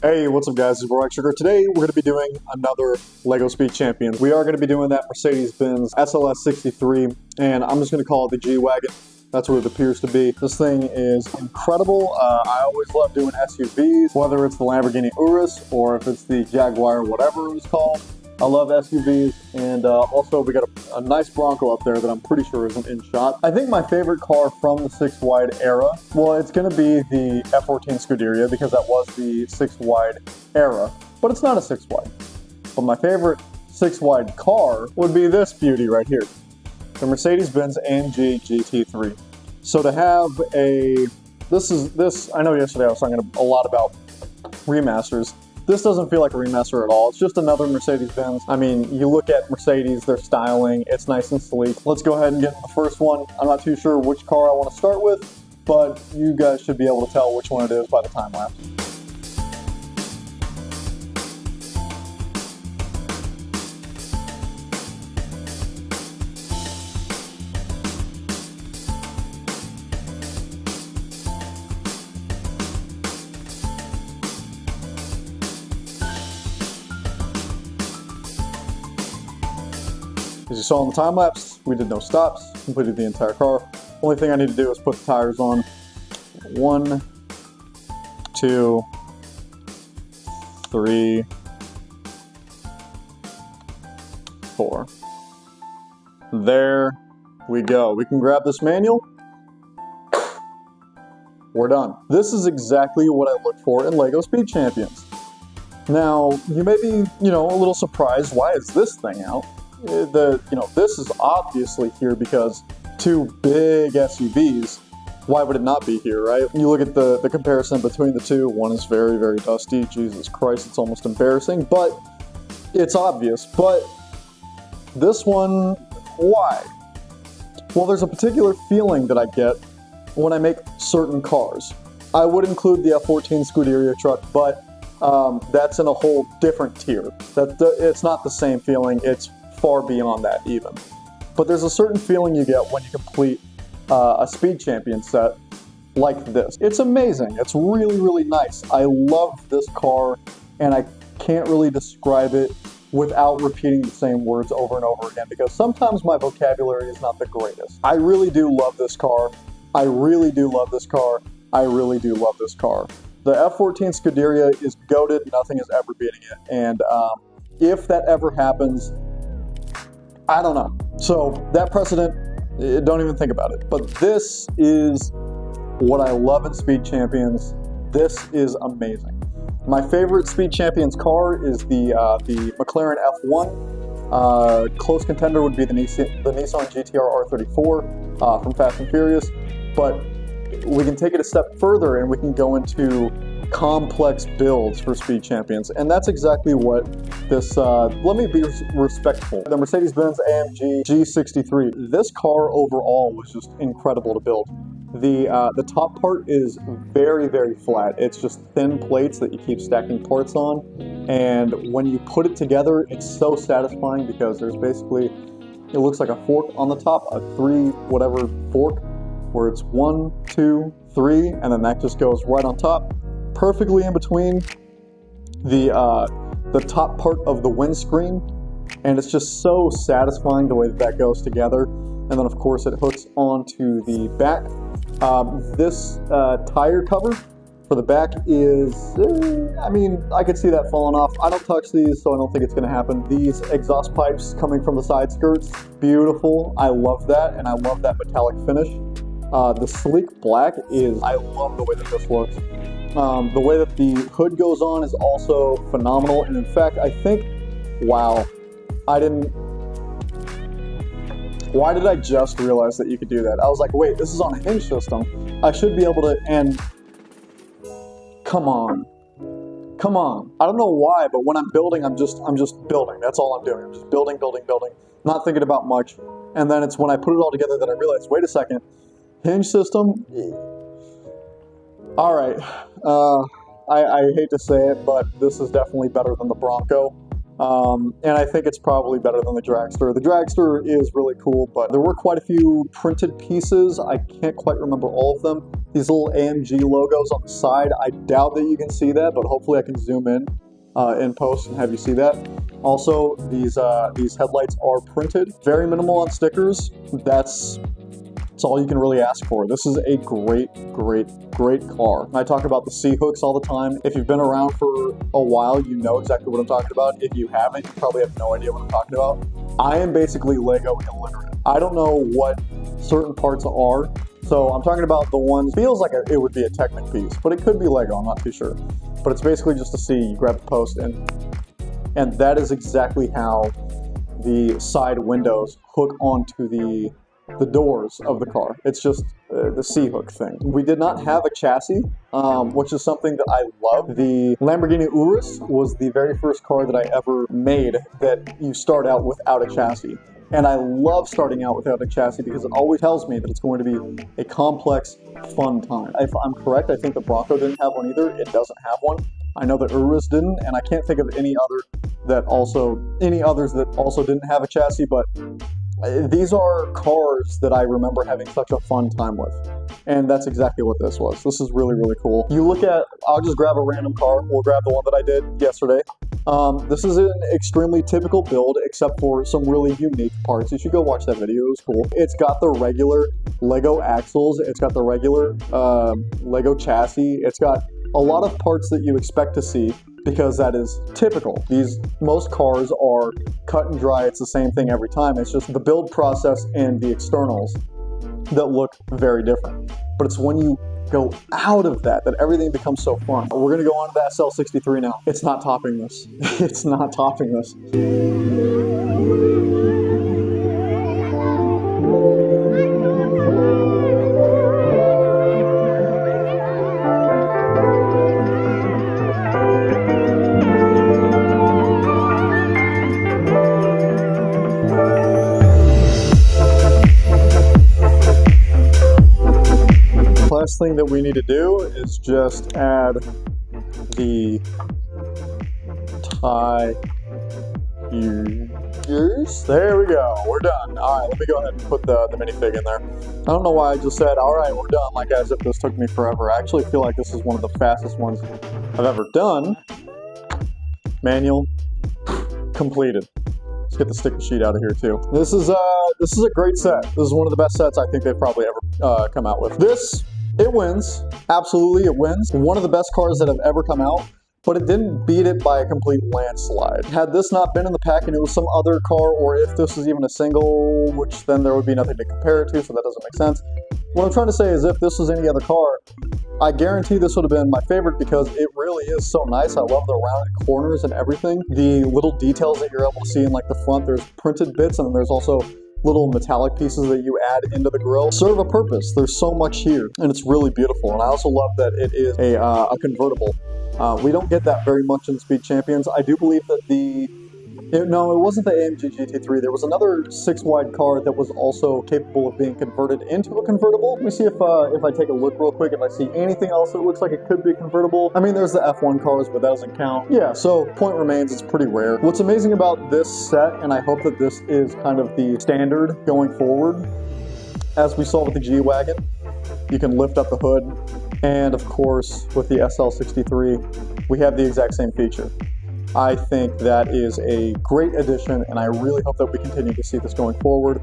Hey, what's up guys, it's Rock Sugar. Today we're going to be doing another LEGO Speed Champions. We are going to be doing that Mercedes-Benz SL63, and I'm just going to call it the G-Wagon. That's what it appears to be. This thing is incredible. I always love doing SUVs, whether it's the Lamborghini Urus or if it's the Jaguar, whatever it was called. I love SUVs, and also we got a nice Bronco up there that I'm pretty sure isn't in shot. I think my favorite car from the 6-wide era, well, it's going to be the F14 Scuderia because that was the 6-wide era, but it's not a 6-wide. But my favorite 6-wide car would be this beauty right here, the Mercedes-Benz AMG GT3. So to have I know yesterday I was talking a lot about remasters. This doesn't feel like a remaster at all. It's just another Mercedes-Benz. I mean, you look at Mercedes, their styling, it's nice and sleek. Let's go ahead and get the first one. I'm not too sure which car I want to start with, but you guys should be able to tell which one it is by the time lapse. As you saw in the time lapse, we did no stops, completed the entire car. Only thing I need to do is put the tires on. 1, 2, 3, 4. There we go. We can grab this manual. We're done. This is exactly what I look for in LEGO Speed Champions. Now, you may be, a little surprised, why is this thing out? This is obviously here because two big SUVs. Why would it not be here, right? You look at the comparison between the two. One is very, very dusty. Jesus Christ, it's almost embarrassing, but it's obvious. But this one, why? Well, there's a particular feeling that I get when I make certain cars. I would include the F14 Scuderia truck, but that's in a whole different tier. It's not the same feeling. It's far beyond that even. But there's a certain feeling you get when you complete a Speed Champion set like this. It's amazing. It's really, really nice. I love this car, and I can't really describe it without repeating the same words over and over again because sometimes my vocabulary is not the greatest. I really do love this car. I really do love this car. I really do love this car. The F14 Scuderia is goated. Nothing is ever beating it. And if that ever happens, I don't know. So that precedent, don't even think about it. But this is what I love in Speed Champions. This is amazing. My favorite Speed Champions car is the McLaren F1. Close contender would be the Nissan GTR R34 from Fast and Furious. But we can take it a step further and we can go into complex builds for Speed Champions, and that's exactly what this, let me be respectful. The Mercedes-Benz AMG G63, this car overall was just incredible to build. The top part is very, very flat. It's just thin plates that you keep stacking parts on, and when you put it together, it's so satisfying because there's basically, it looks like a fork on the top, a 3 whatever fork, where it's 1, 2, 3, and then that just goes right on top, perfectly in between the top part of the windscreen, and it's just so satisfying the way that goes together. And then of course it hooks onto the back. This tire cover for the back is, I mean, I could see that falling off. I don't touch these, so I don't think it's gonna happen. These exhaust pipes coming from the side skirts, beautiful. I love that, and I love that metallic finish. The sleek black is, I love the way that this looks. The way that the hood goes on is also phenomenal, and in fact, I think, wow, why did I just realize that you could do that? I was like, wait, this is on a hinge system. I should be able to, and come on. I don't know why, but when I'm building, I'm just building. That's all I'm doing. I'm just building, not thinking about much. And then it's when I put it all together that I realize, wait a second, hinge system. All right, I hate to say it, but this is definitely better than the Bronco. And I think it's probably better than the Dragster. The Dragster is really cool, but there were quite a few printed pieces. I can't quite remember all of them. These little AMG logos on the side, I doubt that you can see that, but hopefully I can zoom in post and have you see that. Also, these headlights are printed. Very minimal on stickers. That's all you can really ask for. This is a great car. I talk about the C-hooks all the time. If you've been around for a while, you know exactly what I'm talking about. If you haven't, you probably have no idea what I'm talking about. I am basically Lego illiterate. I don't know what certain parts are, so I'm talking about the ones, feels like it would be a Technic piece, but it could be Lego, I'm not too sure. But it's basically just a C, you grab the post, and that is exactly how the side windows hook onto the doors of the car. It's just the C-hook thing. We did not have a chassis, which is something that I love. The Lamborghini Urus was the very first car that I ever made that you start out without a chassis. And I love starting out without a chassis because it always tells me that it's going to be a complex, fun time. If I'm correct, I think the Bronco didn't have one either. It doesn't have one. I know the Urus didn't, and I can't think of any others that also didn't have a chassis, but these are cars that I remember having such a fun time with. And that's exactly what this was. This is really cool. You look at, I'll just grab a random car. We'll grab the one that I did yesterday. This is an extremely typical build, except for some really unique parts. You should go watch that video, it was cool. It's got the regular Lego axles. It's got the regular Lego chassis. It's got a lot of parts that you expect to see because that is typical. Most cars are cut and dry. It's the same thing every time. It's just the build process and the externals that look very different. But it's when you go out of that everything becomes so fun. We're gonna go on to the SL63 now. It's not topping this. It's not topping this. Last thing that we need to do is just add the tires. There we go, we're done. All right, let me go ahead and put the minifig in there. I don't know why I just said, all right, we're done, like as if this took me forever. I actually feel like this is one of the fastest ones I've ever done. Manual, completed. Let's get the sticker sheet out of here too. This is a great set. This is one of the best sets I think they've probably ever come out with. It wins. Absolutely, it wins. One of the best cars that have ever come out, but it didn't beat it by a complete landslide. Had this not been in the pack and it was some other car, or if this was even a single, which then there would be nothing to compare it to, so that doesn't make sense. What I'm trying to say is if this was any other car, I guarantee this would have been my favorite because it really is so nice. I love the rounded corners and everything. The little details that you're able to see in like the front, there's printed bits and then there's also little metallic pieces that you add into the grille serve a purpose. There's so much here and it's really beautiful. And I also love that it is a convertible. We don't get that very much in Speed Champions. I do believe that no, it wasn't the AMG GT3. There was another 6-wide car that was also capable of being converted into a convertible. Let me see if I take a look real quick, if I see anything else that looks like it could be convertible. I mean, there's the F1 cars, but that doesn't count. Yeah, so point remains, it's pretty rare. What's amazing about this set, and I hope that this is kind of the standard going forward, as we saw with the G-Wagon, you can lift up the hood, and of course, with the SL63, we have the exact same feature. I think that is a great addition, and I really hope that we continue to see this going forward.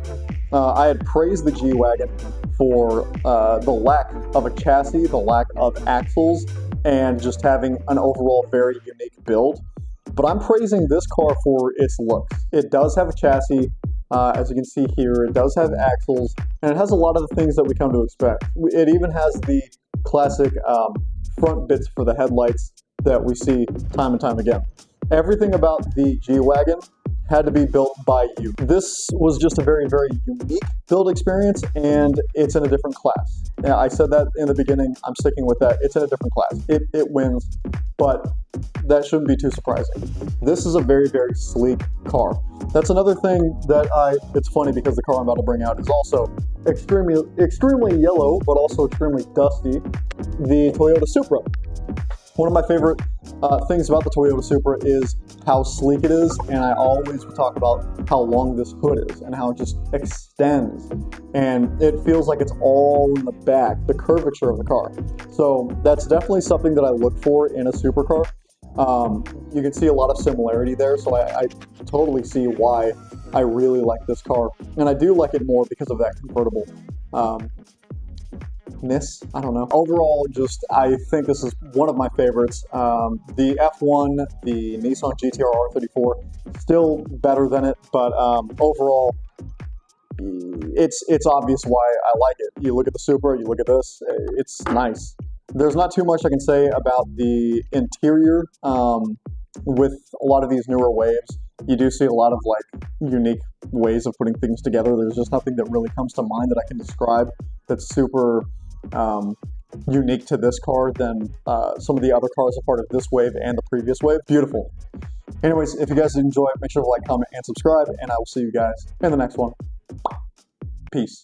I had praised the G-Wagon for the lack of a chassis, the lack of axles, and just having an overall very unique build. But I'm praising this car for its looks. It does have a chassis, as you can see here. It does have axles, and it has a lot of the things that we come to expect. It even has the classic front bits for the headlights that we see time and time again. Everything about the G-Wagon had to be built by you. This was just a very unique build experience, and it's in a different class. Yeah, I said that in the beginning. I'm sticking with that. It's in a different class. It wins, but that shouldn't be too surprising. This is a very sleek car. That's another thing that it's funny because the car I'm about to bring out is also extremely yellow, but also extremely dusty. The Toyota Supra. One of my favorite things about the Toyota Supra is how sleek it is, and I always talk about how long this hood is and how it just extends, and it feels like it's all in the back, the curvature of the car. So that's definitely something that I look for in a supercar. You can see a lot of similarity there, so I totally see why I really like this car, and I do like it more because of that convertible I don't know. Overall, I think this is one of my favorites. The F1, the Nissan GT-R R34, still better than it, but overall, it's obvious why I like it. You look at the Supra, you look at this, it's nice. There's not too much I can say about the interior. With a lot of these newer waves, you do see a lot of like unique ways of putting things together. There's just nothing that really comes to mind that I can describe that's super unique to this car than some of the other cars a part of this wave and the previous wave. Beautiful. Anyways, if you guys enjoy it, make sure to like, comment, and subscribe, and I will see you guys in the next one. Peace.